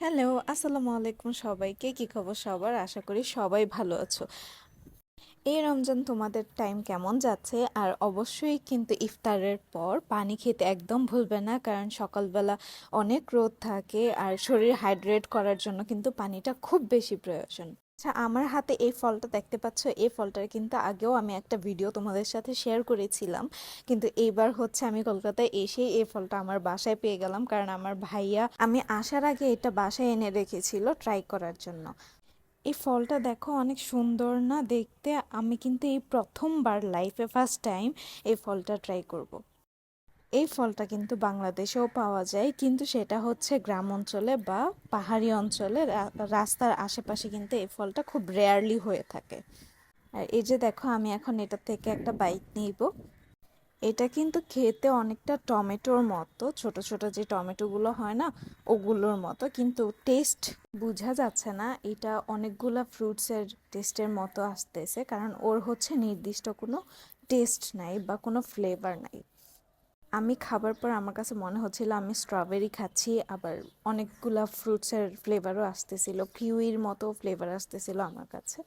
Hello, আসসালামু আলাইকুম সবাইকে। কি খবর সবার? আশা করি সবাই ভালো আছো। এই রমজান তোমাদের টাইম কেমন যাচ্ছে? আর অবশ্যই কিন্তু ইফতারের পর পানি খেতে একদম ভুলবে না, কারণ সকালবেলা অনেক রোদ থাকে আর শরীর হাইড্রেট করার জন্য কিন্তু পানিটা খুব বেশি প্রয়োজন। আচ্ছা, আমার হাতে এই ফলটা দেখতে পাচ্ছ, এই ফলটার কিন্তু আগেও আমি একটা ভিডিও তোমাদের সাথে শেয়ার করেছিলাম, কিন্তু এইবার হচ্ছে আমি কলকাতায় এসে এই ফলটা আমার বাসায় পেয়ে গেলাম, কারণ আমার ভাইয়া আমি আসার আগে এটা বাসায় এনে রেখেছিল ট্রাই করার জন্য। এই ফলটা দেখো অনেক সুন্দর না দেখতে? আমি কিন্তু এই প্রথমবার লাইফে ফার্স্ট টাইম এই ফলটা ট্রাই করব। এই ফলটা কিন্তু বাংলাদেশেও পাওয়া যায়, কিন্তু সেটা হচ্ছে গ্রাম অঞ্চলে বা পাহাড়ি অঞ্চলে, রাস্তার আশেপাশে কিন্তু এই ফলটা খুব রেয়ারলি হয়ে থাকে। আর এই যে দেখো, আমি এখন এটা থেকে একটা বাইট নিব। এটা কিন্তু খেতে অনেকটা টমেটোর মতো, ছোট ছোট যে টমেটোগুলো হয় না, ওগুলোর মতো, কিন্তু টেস্ট বোঝা যাচ্ছে না এটা অনেকগুলা ফ্রুটসের টেস্টের মতো আসতেছে, কারণ ওর হচ্ছে নির্দিষ্ট কোনো টেস্ট নাই বা কোনো ফ্লেভার নাই। আমি খাবার পর আমার কাছে মনে হচ্ছিল আমি স্ট্রবেরি খাচ্ছি, আবার অনেকগুলা ফ্রুটসের ফ্লেভারও আসতেছিল, কিউইর মতো ফ্লেভার আসতেছিল আমার কাছে।